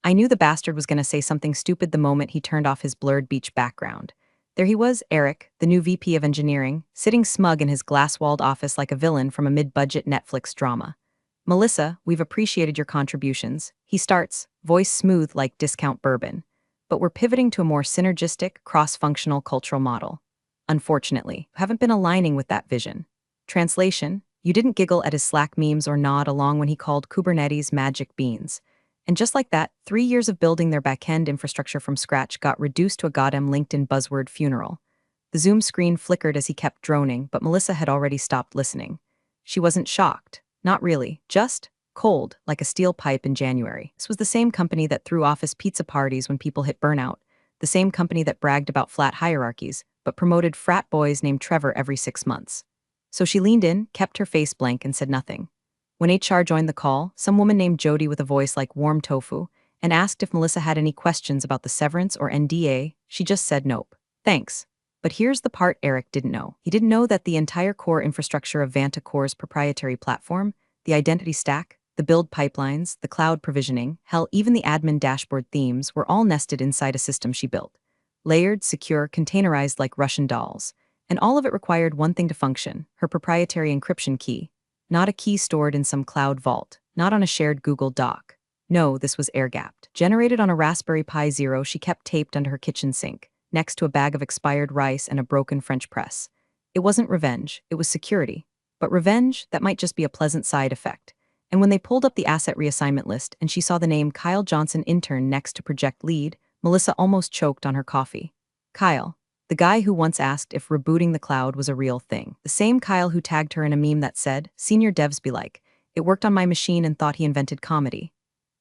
I knew the bastard was going to say something stupid the moment he turned off his blurred beach background. There he was, Eric, the new VP of engineering, sitting smug in his glass-walled office like a villain from a mid-budget Netflix drama. Melissa, we've appreciated your contributions. He starts, voice smooth like discount bourbon. But we're pivoting to a more synergistic, cross-functional cultural model. Unfortunately, haven't been aligning with that vision. Translation, you didn't giggle at his Slack memes or nod along when he called Kubernetes magic beans. And just like that, 3 years of building their backend infrastructure from scratch got reduced to a goddamn LinkedIn buzzword funeral. The Zoom screen flickered as he kept droning, but Melissa had already stopped listening. She wasn't shocked. Not really. Just cold, like a steel pipe in January. This was the same company that threw office pizza parties when people hit burnout. The same company that bragged about flat hierarchies, but promoted frat boys named Trevor every 6 months. So she leaned in, kept her face blank, and said nothing. When HR joined the call, some woman named Jody with a voice like warm tofu, and asked if Melissa had any questions about the severance or NDA, she just said nope. Thanks. But here's the part Eric didn't know. He didn't know that the entire core infrastructure of Vantacore's proprietary platform, the identity stack, the build pipelines, the cloud provisioning, hell, even the admin dashboard themes were all nested inside a system she built. Layered, secure, containerized like Russian dolls. And all of it required one thing to function, her proprietary encryption key. Not a key stored in some cloud vault, not on a shared Google Doc. No, this was air-gapped. Generated on a Raspberry Pi Zero she kept taped under her kitchen sink, next to a bag of expired rice and a broken French press. It wasn't revenge, it was security. But revenge, that might just be a pleasant side effect. And when they pulled up the asset reassignment list and she saw the name Kyle Johnson Intern next to Project Lead, Melissa almost choked on her coffee. Kyle. The guy who once asked if rebooting the cloud was a real thing. The same Kyle who tagged her in a meme that said, "Senior devs be like, it worked on my machine and thought he invented comedy."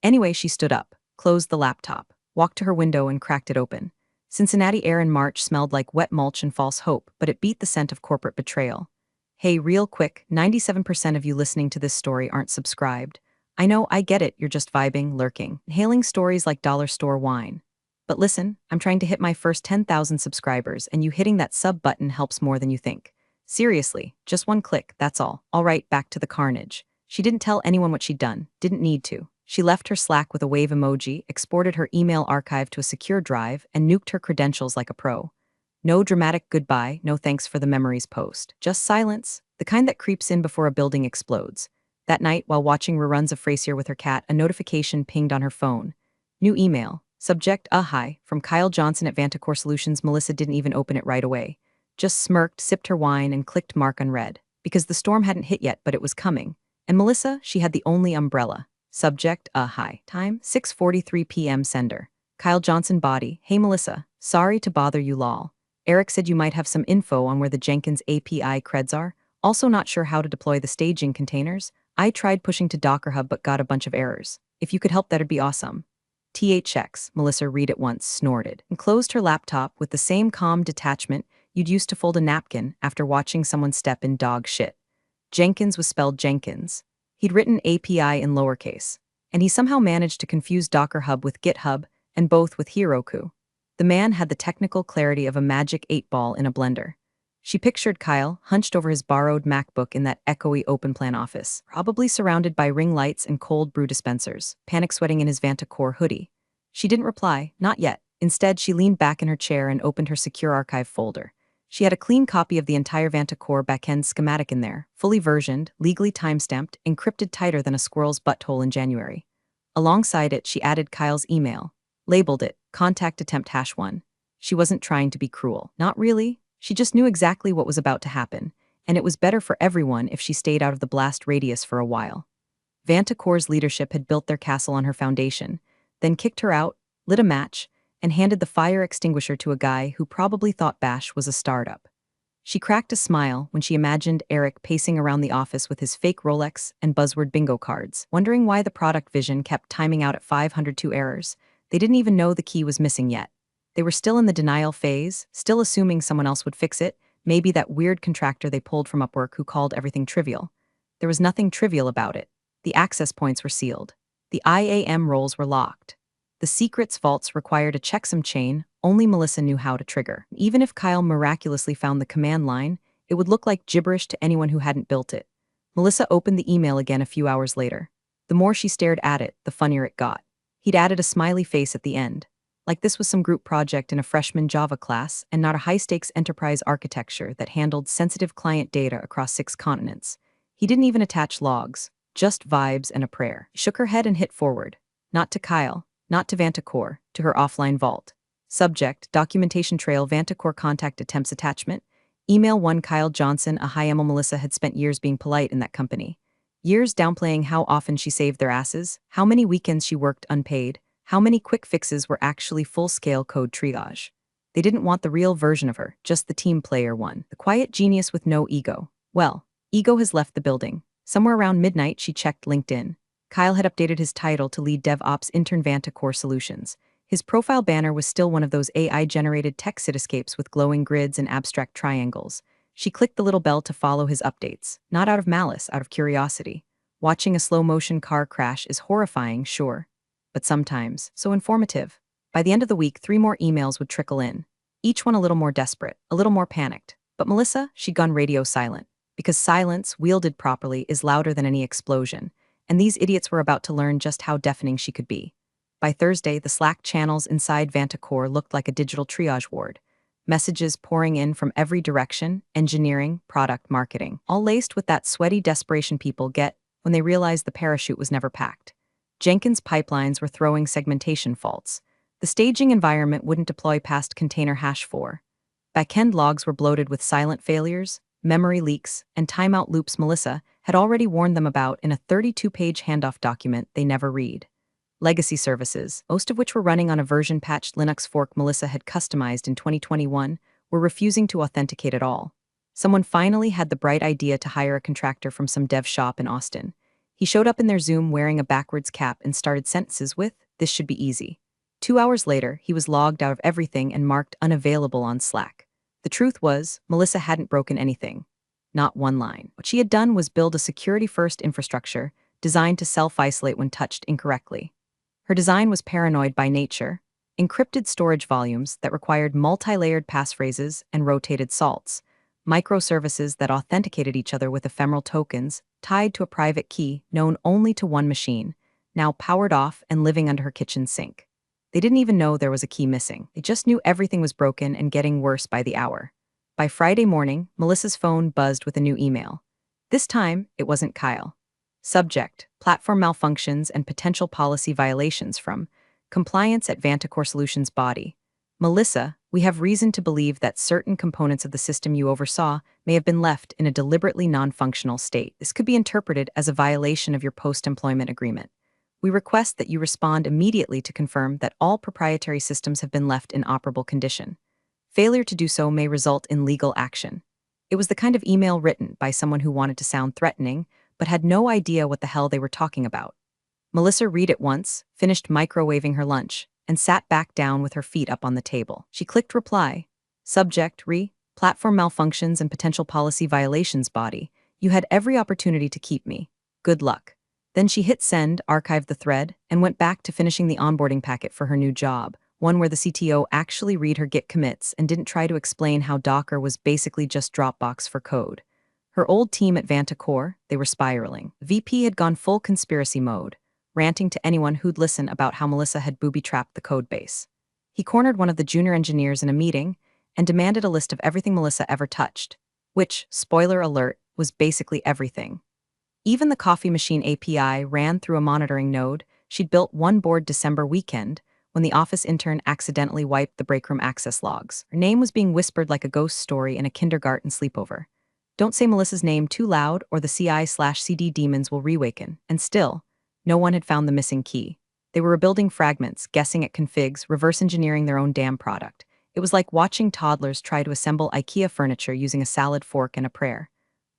Anyway, she stood up, closed the laptop, walked to her window and cracked it open. Cincinnati air in March smelled like wet mulch and false hope, but it beat the scent of corporate betrayal. Hey, real quick, 97% of you listening to this story aren't subscribed. I know, I get it, you're just vibing, lurking, inhaling stories like dollar store wine. But listen, I'm trying to hit my first 10,000 subscribers, and you hitting that sub button helps more than you think. Seriously, just one click, that's all. All right, back to the carnage. She didn't tell anyone what she'd done, didn't need to. She left her Slack with a wave emoji, exported her email archive to a secure drive, and nuked her credentials like a pro. No dramatic goodbye, no thanks for the memories post. Just silence, the kind that creeps in before a building explodes. That night, while watching reruns of Frasier with her cat, a notification pinged on her phone. New email. Subject, hi, from Kyle Johnson at Vantacore Solutions. Melissa didn't even open it right away. Just smirked, sipped her wine, and clicked mark unread. Because the storm hadn't hit yet, but it was coming. And Melissa, she had the only umbrella. Subject, hi. Time, 6:43 p.m. Sender. Kyle Johnson body, hey Melissa, sorry to bother you lol. Eric said you might have some info on where the Jenkins API creds are. Also not sure how to deploy the staging containers. I tried pushing to Docker Hub but got a bunch of errors. If you could help, that'd be awesome. THX, Melissa read at once, snorted, and closed her laptop with the same calm detachment you'd used to fold a napkin after watching someone step in dog shit. Jenkins was spelled Jenkins. He'd written API in lowercase, and he somehow managed to confuse Docker Hub with GitHub, and both with Heroku. The man had the technical clarity of a magic 8-ball in a blender. She pictured Kyle, hunched over his borrowed MacBook in that echoey open-plan office, probably surrounded by ring lights and cold brew dispensers, panic sweating in his Vantacore hoodie. She didn't reply, not yet. Instead, she leaned back in her chair and opened her secure archive folder. She had a clean copy of the entire Vantacore backend schematic in there, fully versioned, legally timestamped, encrypted tighter than a squirrel's butthole in January. Alongside it, she added Kyle's email, labeled it, contact attempt #1. She wasn't trying to be cruel. Not really. She just knew exactly what was about to happen, and it was better for everyone if she stayed out of the blast radius for a while. Vantacore's leadership had built their castle on her foundation, then kicked her out, lit a match, and handed the fire extinguisher to a guy who probably thought Bash was a startup. She cracked a smile when she imagined Eric pacing around the office with his fake Rolex and buzzword bingo cards, wondering why the product vision kept timing out at 502 errors. They didn't even know the key was missing yet. They were still in the denial phase, still assuming someone else would fix it, maybe that weird contractor they pulled from Upwork who called everything trivial. There was nothing trivial about it. The access points were sealed. The IAM roles were locked. The secrets vaults required a checksum chain only Melissa knew how to trigger. Even if Kyle miraculously found the command line, it would look like gibberish to anyone who hadn't built it. Melissa opened the email again a few hours later. The more she stared at it, the funnier it got. He'd added a smiley face at the end, like this was some group project in a freshman Java class and not a high-stakes enterprise architecture that handled sensitive client data across 6 continents. He didn't even attach logs, just vibes and a prayer. She shook her head and hit forward. Not to Kyle, not to Vantacore, to her offline vault. Subject, documentation trail Vantacore contact attempts attachment. Email 1 Kyle Johnson. A high Emil Melissa had spent years being polite in that company. Years downplaying how often she saved their asses, how many weekends she worked unpaid, how many quick fixes were actually full-scale code triage. They didn't want the real version of her, just the team player one, the quiet genius with no ego. Well, ego has left the building. Somewhere around midnight, she checked LinkedIn. Kyle had updated his title to lead DevOps Intern Vantacore Solutions. His profile banner was still one of those AI-generated tech cityscapes with glowing grids and abstract triangles. She clicked the little bell to follow his updates, not out of malice, out of curiosity. Watching a slow-motion car crash is horrifying, sure, but sometimes so informative. By the end of the week, 3 more emails would trickle in, each one a little more desperate, a little more panicked. But Melissa, she'd gone radio silent, because silence, wielded properly, is louder than any explosion, and these idiots were about to learn just how deafening she could be. By Thursday, the Slack channels inside Vantacore looked like a digital triage ward. Messages pouring in from every direction, engineering, product, marketing, all laced with that sweaty desperation people get when they realize the parachute was never packed. Jenkins pipelines were throwing segmentation faults. The staging environment wouldn't deploy past container hash 4. Backend logs were bloated with silent failures, memory leaks, and timeout loops Melissa had already warned them about in a 32-page handoff document they never read. Legacy services, most of which were running on a version-patched Linux fork Melissa had customized in 2021, were refusing to authenticate at all. Someone finally had the bright idea to hire a contractor from some dev shop in Austin. He showed up in their Zoom wearing a backwards cap and started sentences with, "This should be easy." 2 hours later, he was logged out of everything and marked unavailable on Slack. The truth was, Melissa hadn't broken anything. Not one line. What she had done was build a security-first infrastructure designed to self-isolate when touched incorrectly. Her design was paranoid by nature, encrypted storage volumes that required multi-layered passphrases and rotated salts, microservices that authenticated each other with ephemeral tokens tied to a private key known only to one machine, now powered off and living under her kitchen sink. They didn't even know there was a key missing. They just knew everything was broken and getting worse by the hour. By Friday morning, Melissa's phone buzzed with a new email. This time, it wasn't Kyle. Subject, platform malfunctions and potential policy violations from Compliance at Vantacore Solutions Body. Melissa, we have reason to believe that certain components of the system you oversaw may have been left in a deliberately non-functional state. This could be interpreted as a violation of your post-employment agreement. We request that you respond immediately to confirm that all proprietary systems have been left in operable condition. Failure to do so may result in legal action. It was the kind of email written by someone who wanted to sound threatening, but had no idea what the hell they were talking about. Melissa read it once, finished microwaving her lunch, and sat back down with her feet up on the table. She clicked reply. Subject, platform malfunctions and potential policy violations body. You had every opportunity to keep me. Good luck. Then she hit send, archived the thread, and went back to finishing the onboarding packet for her new job, one where the CTO actually read her Git commits and didn't try to explain how Docker was basically just Dropbox for code. Her old team at Vantacore, they were spiraling. VP had gone full conspiracy mode, ranting to anyone who'd listen about how Melissa had booby-trapped the codebase. He cornered one of the junior engineers in a meeting and demanded a list of everything Melissa ever touched, which, spoiler alert, was basically everything. Even the coffee machine API ran through a monitoring node she'd built one board December weekend when the office intern accidentally wiped the breakroom access logs. Her name was being whispered like a ghost story in a kindergarten sleepover. Don't say Melissa's name too loud or the CI/CD demons will reawaken, and still, no one had found the missing key. They were rebuilding fragments, guessing at configs, reverse engineering their own damn product. It was like watching toddlers try to assemble IKEA furniture using a salad fork and a prayer.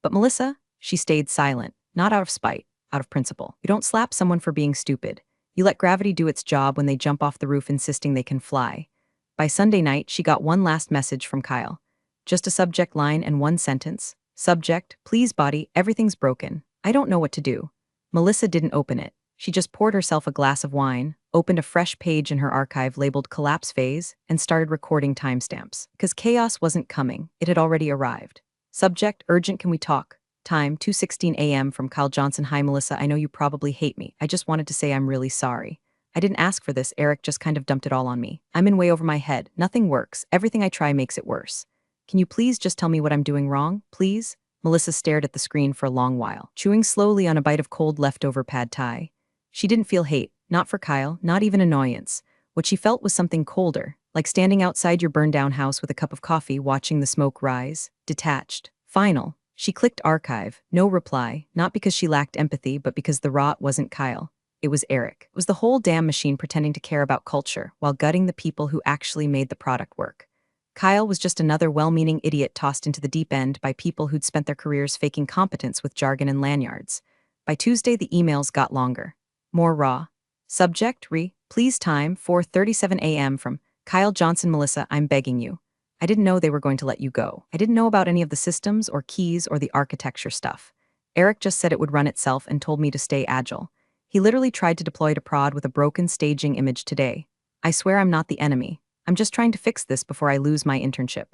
But Melissa, she stayed silent, not out of spite, out of principle. You don't slap someone for being stupid. You let gravity do its job when they jump off the roof insisting they can fly. By Sunday night, she got one last message from Kyle. Just a subject line and one sentence. Subject, please body, everything's broken. I don't know what to do. Melissa didn't open it. She just poured herself a glass of wine, opened a fresh page in her archive labeled collapse phase, and started recording timestamps. Because chaos wasn't coming, it had already arrived. Subject, urgent, can we talk? Time, 2:16 a.m. from Kyle Johnson. Hi Melissa, I know you probably hate me. I just wanted to say I'm really sorry. I didn't ask for this, Eric just kind of dumped it all on me. I'm in way over my head. Nothing works. Everything I try makes it worse. Can you please just tell me what I'm doing wrong, please? Melissa stared at the screen for a long while, chewing slowly on a bite of cold leftover pad thai. She didn't feel hate, not for Kyle, not even annoyance. What she felt was something colder, like standing outside your burned-down house with a cup of coffee watching the smoke rise, detached, final. She clicked archive, no reply, not because she lacked empathy but because the rot wasn't Kyle. It was Eric. It was the whole damn machine pretending to care about culture while gutting the people who actually made the product work. Kyle was just another well-meaning idiot tossed into the deep end by people who'd spent their careers faking competence with jargon and lanyards. By Tuesday, the emails got longer. More raw. Subject, please time, 4:37 a.m. from Kyle Johnson. Melissa, I'm begging you. I didn't know they were going to let you go. I didn't know about any of the systems or keys or the architecture stuff. Eric just said it would run itself and told me to stay agile. He literally tried to deploy to prod with a broken staging image today. I swear I'm not the enemy. I'm just trying to fix this before I lose my internship.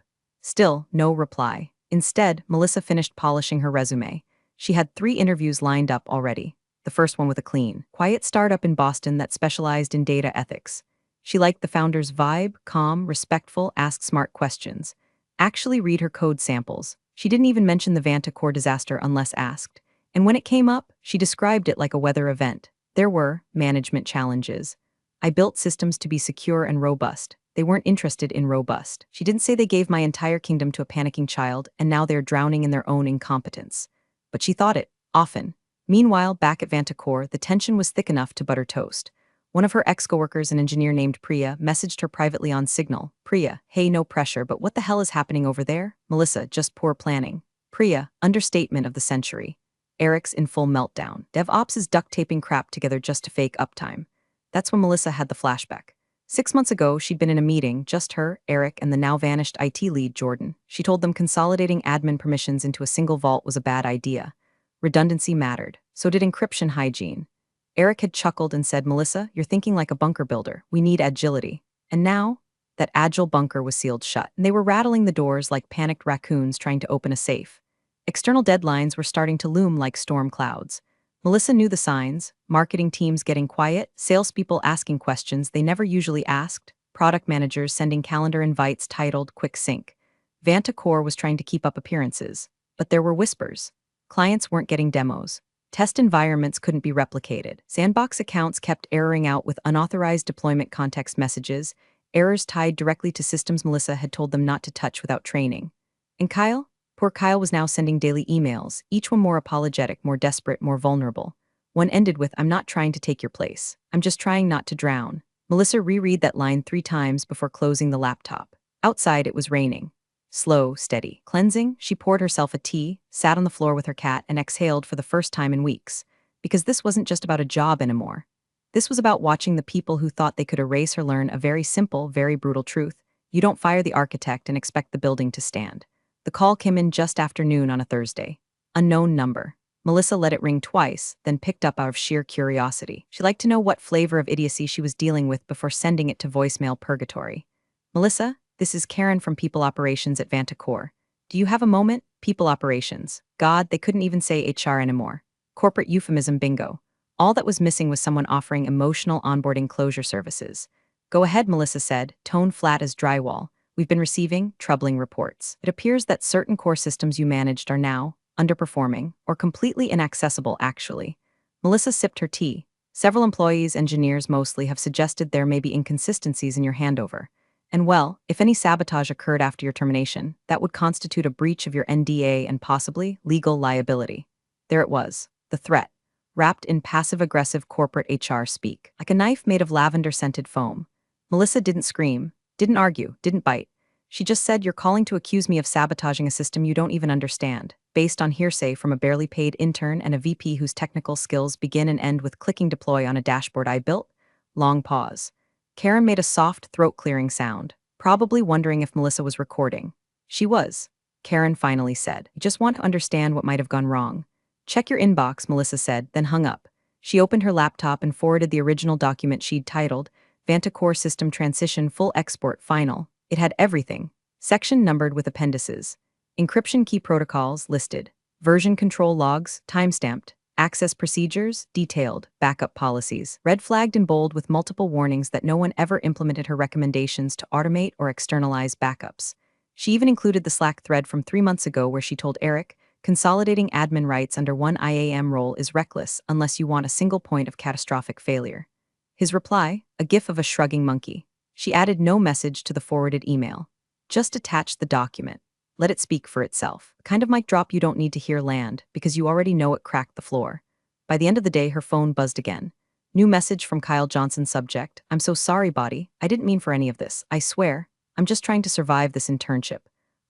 Still, no reply. Instead, Melissa finished polishing her resume. She had 3 interviews lined up already. The first one with a clean, quiet startup in Boston that specialized in data ethics. She liked the founder's vibe, calm, respectful, ask smart questions. Actually read her code samples. She didn't even mention the Vantacore disaster unless asked. And when it came up, she described it like a weather event. There were management challenges. I built systems to be secure and robust. They weren't interested in robust. She didn't say they gave my entire kingdom to a panicking child and now they're drowning in their own incompetence. But she thought it, often. Meanwhile, back at Vantacore, the tension was thick enough to butter toast. One of her ex-coworkers, an engineer named Priya, messaged her privately on Signal. Priya, hey, no pressure, but what the hell is happening over there? Melissa, just poor planning. Priya, understatement of the century. Eric's in full meltdown. DevOps is duct taping crap together just to fake uptime. That's when Melissa had the flashback. 6 months ago, she'd been in a meeting, just her, Eric, and the now-vanished IT lead, Jordan. She told them consolidating admin permissions into a single vault was a bad idea. Redundancy mattered. So did encryption hygiene. Eric had chuckled and said, Melissa, you're thinking like a bunker builder. We need agility. And now, that agile bunker was sealed shut, and they were rattling the doors like panicked raccoons trying to open a safe. External deadlines were starting to loom like storm clouds. Melissa knew the signs: marketing teams getting quiet, salespeople asking questions they never usually asked, product managers sending calendar invites titled Quick Sync. Vantacore was trying to keep up appearances, but there were whispers. Clients weren't getting demos. Test environments couldn't be replicated. Sandbox accounts kept erroring out with unauthorized deployment context messages, errors tied directly to systems Melissa had told them not to touch without training. And Kyle? Poor Kyle was now sending daily emails, each one more apologetic, more desperate, more vulnerable. One ended with, I'm not trying to take your place. I'm just trying not to drown. Melissa reread that line 3 times before closing the laptop. Outside, it was raining. Slow, steady. Cleansing, she poured herself a tea, sat on the floor with her cat, and exhaled for the first time in weeks. Because this wasn't just about a job anymore. This was about watching the people who thought they could erase her learn a very simple, very brutal truth. You don't fire the architect and expect the building to stand. The call came in just after noon on a Thursday. Unknown number. Melissa let it ring twice, then picked up out of sheer curiosity. She liked to know what flavor of idiocy she was dealing with before sending it to voicemail purgatory. Melissa, this is Karen from People Operations at Vantacore. Do you have a moment? People Operations. God, they couldn't even say HR anymore. Corporate euphemism bingo. All that was missing was someone offering emotional onboarding closure services. Go ahead, Melissa said, tone flat as drywall. We've been receiving troubling reports. It appears that certain core systems you managed are now underperforming or completely inaccessible, actually. Melissa sipped her tea. Several employees, engineers mostly, have suggested there may be inconsistencies in your handover. And well, if any sabotage occurred after your termination, that would constitute a breach of your NDA and possibly legal liability. There it was, the threat, wrapped in passive-aggressive corporate HR speak, like a knife made of lavender-scented foam. Melissa didn't scream, didn't argue, didn't bite. She just said, you're calling to accuse me of sabotaging a system you don't even understand, based on hearsay from a barely paid intern and a VP whose technical skills begin and end with clicking deploy on a dashboard I built? Long pause. Karen made a soft, throat-clearing sound, probably wondering if Melissa was recording. She was. Karen finally said, I just want to understand what might have gone wrong. Check your inbox, Melissa said, then hung up. She opened her laptop and forwarded the original document she'd titled, Vantacore System Transition Full Export Final. It had everything. Section numbered with appendices. Encryption key protocols listed. Version control logs, timestamped. Access procedures, detailed, backup policies, red flagged in bold with multiple warnings that no one ever implemented her recommendations to automate or externalize backups. She even included the Slack thread from 3 months ago where she told Eric, consolidating admin rights under one IAM role is reckless unless you want a single point of catastrophic failure. His reply, a gif of a shrugging monkey. She added no message to the forwarded email. Just attach the document. Let it speak for itself. The kind of mic drop you don't need to hear land, because you already know it cracked the floor. By the end of the day, her phone buzzed again. New message from Kyle Johnson subject, I'm so sorry, body. I didn't mean for any of this, I swear. I'm just trying to survive this internship.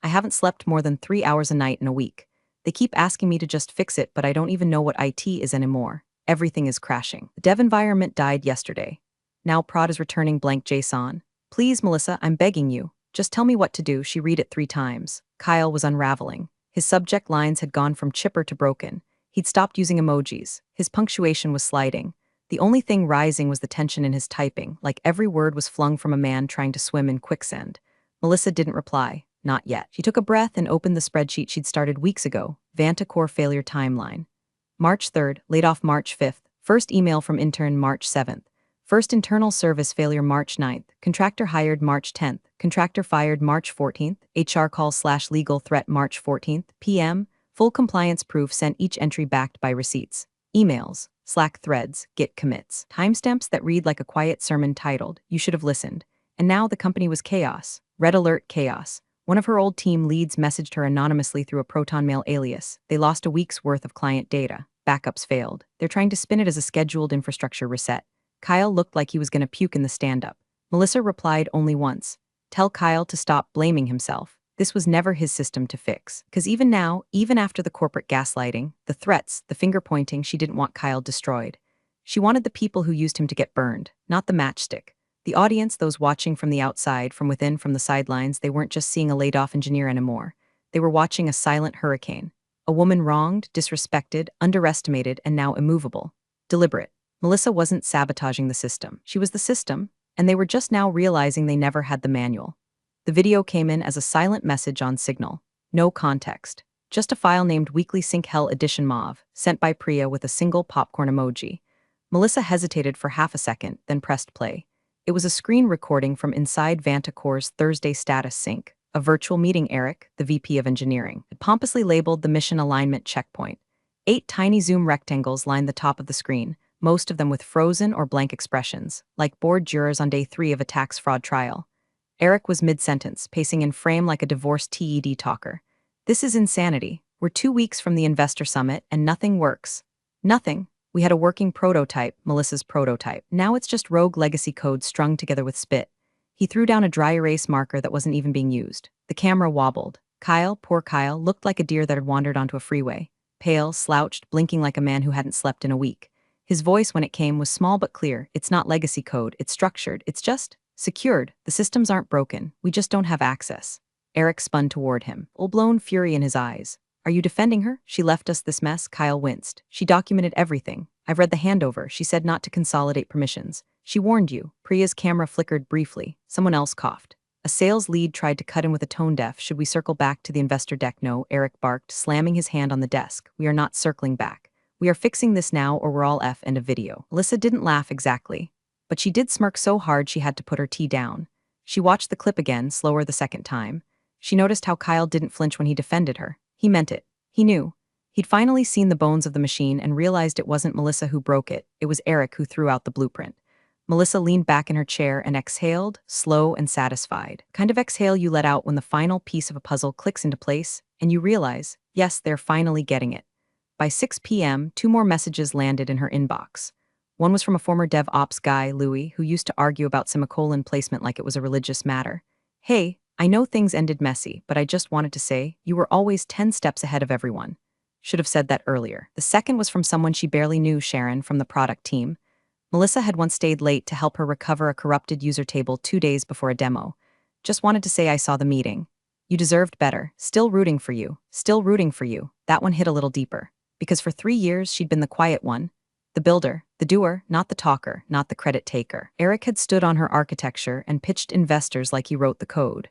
I haven't slept more than 3 hours a night in a week. They keep asking me to just fix it, but I don't even know what IT is anymore. Everything is crashing. The dev environment died yesterday. Now prod is returning blank JSON. Please, Melissa, I'm begging you. Just tell me what to do. She read it 3 times. Kyle was unraveling. His subject lines had gone from chipper to broken. He'd stopped using emojis. His punctuation was sliding. The only thing rising was the tension in his typing, like every word was flung from a man trying to swim in quicksand. Melissa didn't reply. Not yet. She took a breath and opened the spreadsheet she'd started weeks ago, Vanta Core Failure Timeline. March 3rd, laid off March 5th, first email from intern March 7th. First internal service failure March 9th, contractor hired March 10th, contractor fired March 14th, HR call/legal threat March 14th, PM, full compliance proof sent each entry backed by receipts. Emails, Slack threads, Git commits. Timestamps that read like a quiet sermon titled, You Should Have Listened. And now the company was chaos. Red alert chaos. One of her old team leads messaged her anonymously through a Proton Mail alias. They lost a week's worth of client data. Backups failed. They're trying to spin it as a scheduled infrastructure reset. Kyle looked like he was going to puke in the stand-up. Melissa replied only once. Tell Kyle to stop blaming himself. This was never his system to fix. Because even now, even after the corporate gaslighting, the threats, the finger-pointing, she didn't want Kyle destroyed. She wanted the people who used him to get burned, not the matchstick. The audience, those watching from the outside, from within, from the sidelines, they weren't just seeing a laid-off engineer anymore. They were watching a silent hurricane. A woman wronged, disrespected, underestimated, and now immovable. Deliberate. Melissa wasn't sabotaging the system. She was the system, and they were just now realizing they never had the manual. The video came in as a silent message on Signal. No context. Just a file named Weekly Sync Hell Edition Mauve, sent by Priya with a single popcorn emoji. Melissa hesitated for half a second, then pressed play. It was a screen recording from inside Vanta Core's Thursday status sync. A virtual meeting. Eric, the VP of Engineering, had pompously labeled the mission alignment checkpoint. 8 tiny zoom rectangles lined the top of the screen, most of them with frozen or blank expressions, like bored jurors on day 3 of a tax fraud trial. Eric was mid-sentence, pacing in frame like a divorced TED talker. This is insanity. We're 2 weeks from the investor summit and nothing works. Nothing. We had a working prototype, Melissa's prototype. Now it's just rogue legacy code strung together with spit. He threw down a dry erase marker that wasn't even being used. The camera wobbled. Kyle, poor Kyle, looked like a deer that had wandered onto a freeway. Pale, slouched, blinking like a man who hadn't slept in a week. His voice, when it came, was small but clear. It's not legacy code, it's structured, it's just secured. The systems aren't broken, we just don't have access. Eric spun toward him, full-blown fury in his eyes. Are you defending her? She left us this mess. Kyle winced. She documented everything. I've read the handover. She said not to consolidate permissions. She warned you. Priya's camera flickered briefly. Someone else coughed. A sales lead tried to cut in with a tone deaf. Should we circle back to the investor deck? No, Eric barked, slamming his hand on the desk. We are not circling back. We are fixing this now or we're all F. End of video. Alyssa didn't laugh exactly, but she did smirk so hard she had to put her tea down. She watched the clip again, slower the second time. She noticed how Kyle didn't flinch when he defended her. He meant it. He knew. He'd finally seen the bones of the machine and realized it wasn't Melissa who broke it. It was Eric who threw out the blueprint. Melissa leaned back in her chair and exhaled, slow and satisfied. Kind of exhale you let out when the final piece of a puzzle clicks into place, and you realize, yes, they're finally getting it. By 6 p.m., 2 more messages landed in her inbox. One was from a former DevOps guy, Louis, who used to argue about semicolon placement like it was a religious matter. Hey, I know things ended messy, but I just wanted to say, you were always 10 steps ahead of everyone. Should have said that earlier. The second was from someone she barely knew, Sharon, from the product team. Melissa had once stayed late to help her recover a corrupted user table 2 days before a demo. Just wanted to say I saw the meeting. You deserved better. Still rooting for you. Still rooting for you. That one hit a little deeper. Because for 3 years, she'd been the quiet one. The builder, the doer, not the talker, not the credit taker. Eric had stood on her architecture and pitched investors like he wrote the code.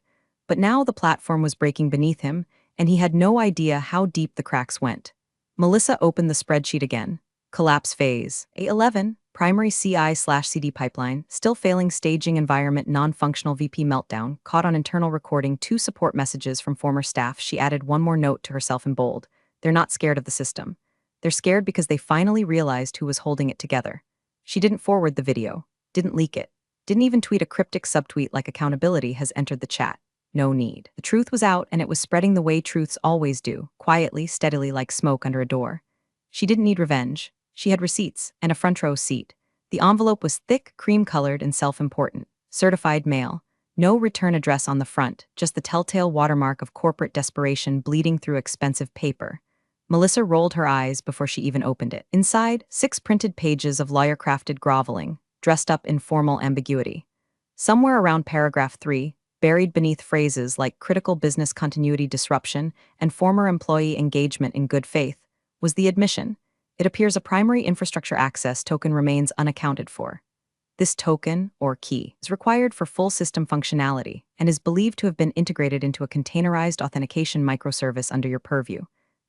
But now the platform was breaking beneath him, and he had no idea how deep the cracks went. Melissa opened the spreadsheet again. Collapse phase. A11, primary CI/CD pipeline, still failing staging environment non-functional VP meltdown, caught on internal recording 2 support messages from former staff. She added one more note to herself in bold. They're not scared of the system. They're scared because they finally realized who was holding it together. She didn't forward the video, didn't leak it, didn't even tweet a cryptic subtweet like accountability has entered the chat. No need. The truth was out, and it was spreading the way truths always do, quietly, steadily, like smoke under a door. She didn't need revenge. She had receipts and a front row seat. The envelope was thick, cream-colored, and self-important. Certified mail. No return address on the front, just the telltale watermark of corporate desperation bleeding through expensive paper. Melissa rolled her eyes before she even opened it. Inside, 6 printed pages of lawyer-crafted groveling, dressed up in formal ambiguity. Somewhere around paragraph 3, buried beneath phrases like critical business continuity disruption and former employee engagement in good faith, was the admission. It appears a primary infrastructure access token remains unaccounted for. This token, or key, is required for full system functionality and is believed to have been integrated into a containerized authentication microservice under your purview.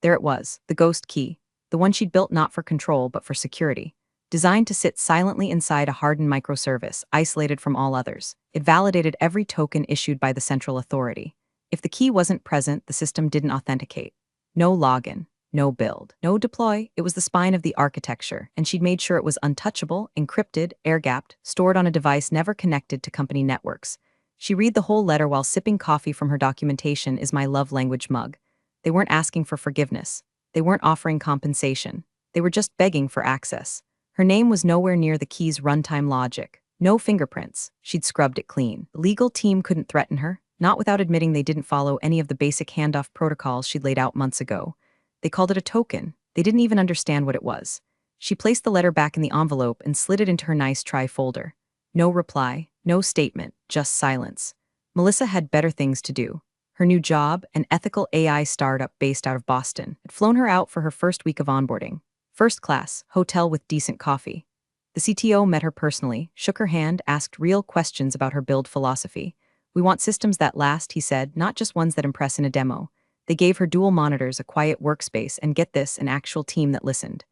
There it was, the ghost key, the one she'd built not for control but for security. Designed to sit silently inside a hardened microservice, isolated from all others, it validated every token issued by the central authority. If the key wasn't present, the system didn't authenticate. No login, no build, no deploy. It was the spine of the architecture, and she'd made sure it was untouchable, encrypted, air-gapped, stored on a device never connected to company networks. She read the whole letter while sipping coffee from her documentation is my love language mug. They weren't asking for forgiveness. They weren't offering compensation. They were just begging for access. Her name was nowhere near the key's runtime logic. No fingerprints. She'd scrubbed it clean. The legal team couldn't threaten her, not without admitting they didn't follow any of the basic handoff protocols she'd laid out months ago. They called it a token. They didn't even understand what it was. She placed the letter back in the envelope and slid it into her nice try folder. No reply, no statement, just silence. Melissa had better things to do. Her new job, an ethical AI startup based out of Boston, had flown her out for her first week of onboarding. First class, hotel with decent coffee. The CTO met her personally, shook her hand, asked real questions about her build philosophy. We want systems that last, he said, not just ones that impress in a demo. They gave her dual monitors, a quiet workspace, and get this, an actual team that listened.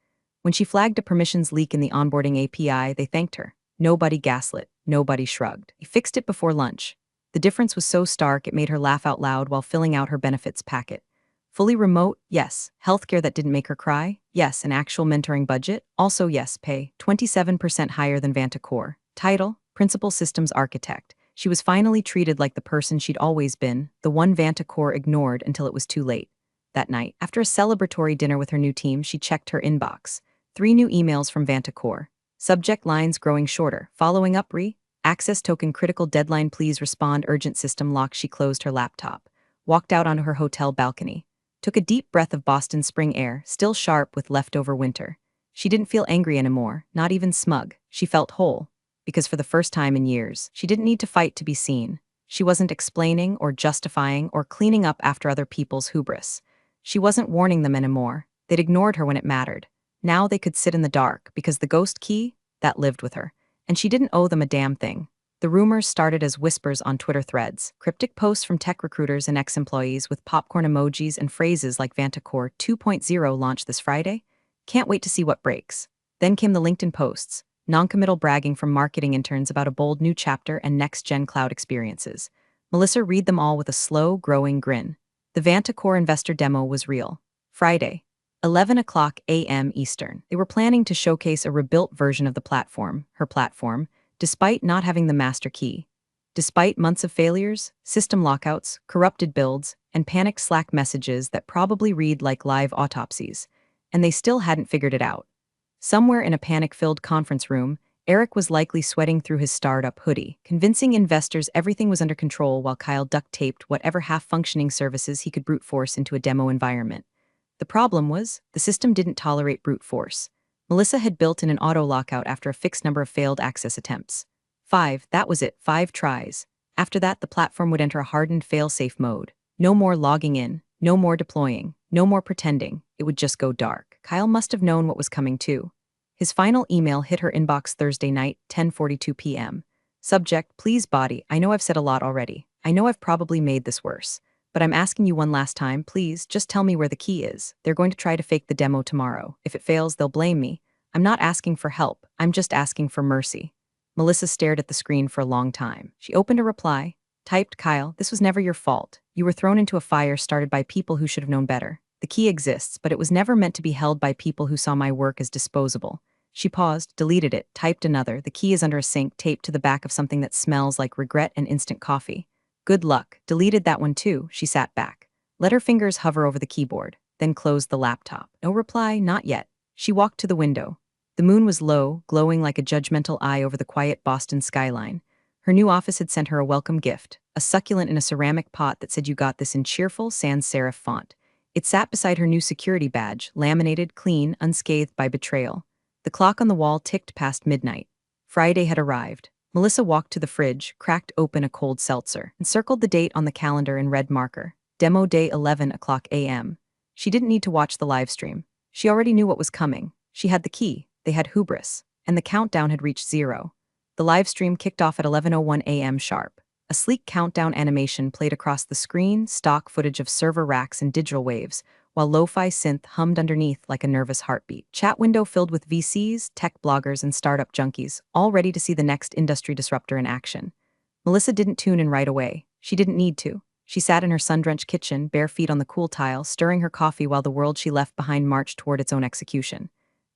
When she flagged a permissions leak in the onboarding API, they thanked her. Nobody gaslit, nobody shrugged. He fixed it before lunch. The difference was so stark it made her laugh out loud while filling out her benefits packet. Fully remote? Yes. Healthcare that didn't make her cry? Yes. An actual mentoring budget? Also yes. Pay 27% higher than Vantacore. Title? Principal Systems Architect. She was finally treated like the person she'd always been, the one Vantacore ignored until it was too late. That night, after a celebratory dinner with her new team, she checked her inbox. 3 new emails from Vantacore. Subject lines growing shorter. Following up access token critical deadline please respond urgent system lock. She closed her laptop. Walked out onto her hotel balcony. Took a deep breath of Boston spring air, still sharp with leftover winter. She didn't feel angry anymore, not even smug. She felt whole. Because for the first time in years, she didn't need to fight to be seen. She wasn't explaining or justifying or cleaning up after other people's hubris. She wasn't warning them anymore. They'd ignored her when it mattered. Now they could sit in the dark because the ghost key, that lived with her. And she didn't owe them a damn thing. The rumors started as whispers on Twitter threads, cryptic posts from tech recruiters and ex-employees with popcorn emojis and phrases like Vantacore 2.0 launched this Friday. Can't wait to see what breaks. Then came the LinkedIn posts, non-committal bragging from marketing interns about a bold new chapter and next-gen cloud experiences. Melissa read them all with a slow, growing grin. The Vantacore investor demo was real. Friday, 11 o'clock a.m. Eastern. They were planning to showcase a rebuilt version of the platform, her platform, despite not having the master key. Despite months of failures, system lockouts, corrupted builds, and panicked Slack messages that probably read like live autopsies. And they still hadn't figured it out. Somewhere in a panic-filled conference room, Eric was likely sweating through his startup hoodie, convincing investors everything was under control while Kyle duct-taped whatever half-functioning services he could brute force into a demo environment. The problem was, the system didn't tolerate brute force. Melissa had built in an auto-lockout after a fixed number of failed access attempts. 5, that was it, 5 tries. After that, the platform would enter a hardened fail-safe mode. No more logging in, no more deploying, no more pretending. It would just go dark. Kyle must have known what was coming too. His final email hit her inbox Thursday night, 10:42 p.m. Subject, please body, I know I've said a lot already. I know I've probably made this worse. But I'm asking you one last time, please, just tell me where the key is. They're going to try to fake the demo tomorrow. If it fails, they'll blame me. I'm not asking for help, I'm just asking for mercy. Melissa stared at the screen for a long time. She opened a reply, typed, Kyle, this was never your fault. You were thrown into a fire started by people who should have known better. The key exists, but it was never meant to be held by people who saw my work as disposable. She paused, deleted it, typed another. The key is under a sink, taped to the back of something that smells like regret and instant coffee. Good luck. Deleted that one too. She sat back. Let her fingers hover over the keyboard, then closed the laptop. No reply, not yet. She walked to the window. The moon was low, glowing like a judgmental eye over the quiet Boston skyline. Her new office had sent her a welcome gift, a succulent in a ceramic pot that said you got this in cheerful sans serif font. It sat beside her new security badge, laminated, clean, unscathed by betrayal. The clock on the wall ticked past midnight. Friday had arrived. Melissa walked to the fridge, cracked open a cold seltzer, and circled the date on the calendar in red marker. Demo day 11 o'clock a.m. She didn't need to watch the live stream. She already knew what was coming. She had the key. They had hubris. And the countdown had reached 0. The live stream kicked off at 11:01 a.m. sharp. A sleek countdown animation played across the screen, stock footage of server racks and digital waves, while lo-fi synth hummed underneath like a nervous heartbeat. Chat window filled with VCs, tech bloggers, and startup junkies, all ready to see the next industry disruptor in action. Melissa didn't tune in right away. She didn't need to. She sat in her sun-drenched kitchen, bare feet on the cool tile, stirring her coffee while the world she left behind marched toward its own execution.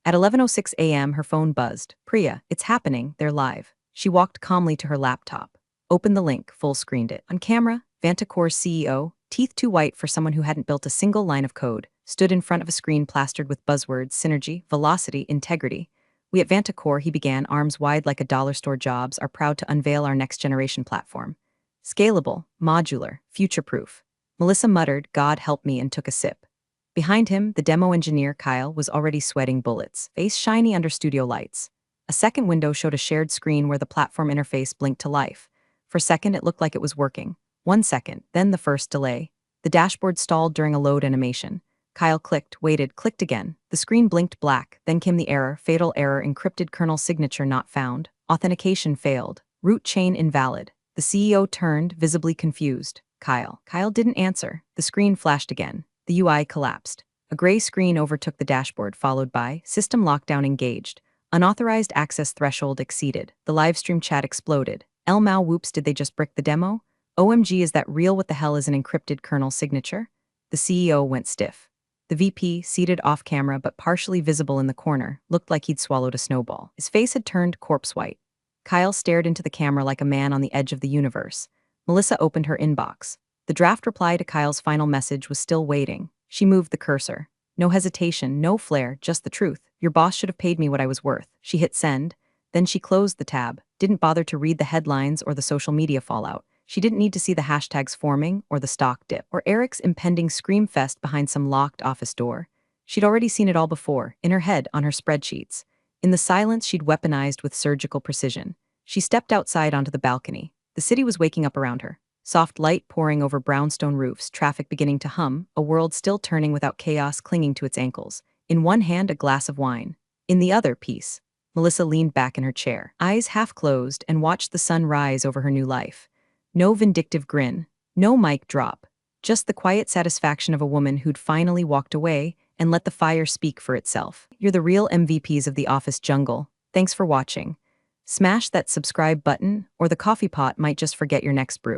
At 11:06 a.m., her phone buzzed. Priya, it's happening, they're live. She walked calmly to her laptop, opened the link, full-screened it. On camera, Vantacore's CEO, teeth too white for someone who hadn't built a single line of code, stood in front of a screen plastered with buzzwords, synergy, velocity, integrity. We at Vantacore, he began, arms wide like a dollar store jobs, are proud to unveil our next-generation platform. Scalable, modular, future-proof. Melissa muttered, God help me, and took a sip. Behind him, the demo engineer, Kyle, was already sweating bullets, face shiny under studio lights. A second window showed a shared screen where the platform interface blinked to life. For a second, it looked like it was working. 1 second, then the first delay. The dashboard stalled during a load animation. Kyle clicked, waited, clicked again. The screen blinked black, then came the error, fatal error, encrypted kernel signature not found. Authentication failed. Root chain invalid. The CEO turned, visibly confused. Kyle. Kyle didn't answer. The screen flashed again. The UI collapsed. A gray screen overtook the dashboard, followed by System Lockdown Engaged. Unauthorized access threshold exceeded. The livestream chat exploded. Elmau whoops, did they just brick the demo? OMG, is that real? What the hell is an encrypted kernel signature? The CEO went stiff. The VP, seated off camera but partially visible in the corner, looked like he'd swallowed a snowball. His face had turned corpse white. Kyle stared into the camera like a man on the edge of the universe. Melissa opened her inbox. The draft reply to Kyle's final message was still waiting. She moved the cursor. No hesitation, no flair, just the truth. Your boss should have paid me what I was worth. She hit send. Then she closed the tab, didn't bother to read the headlines or the social media fallout. She didn't need to see the hashtags forming or the stock dip or Eric's impending scream fest behind some locked office door. She'd already seen it all before, in her head, on her spreadsheets. In the silence she'd weaponized with surgical precision. She stepped outside onto the balcony. The city was waking up around her. Soft light pouring over brownstone roofs, traffic beginning to hum, a world still turning without chaos clinging to its ankles. In one hand, a glass of wine. In the other, peace. Melissa leaned back in her chair, eyes half closed, and watched the sun rise over her new life. No vindictive grin, no mic drop, just the quiet satisfaction of a woman who'd finally walked away and let the fire speak for itself. You're the real MVPs of the office jungle. Thanks for watching. Smash that subscribe button, or the coffee pot might just forget your next brew.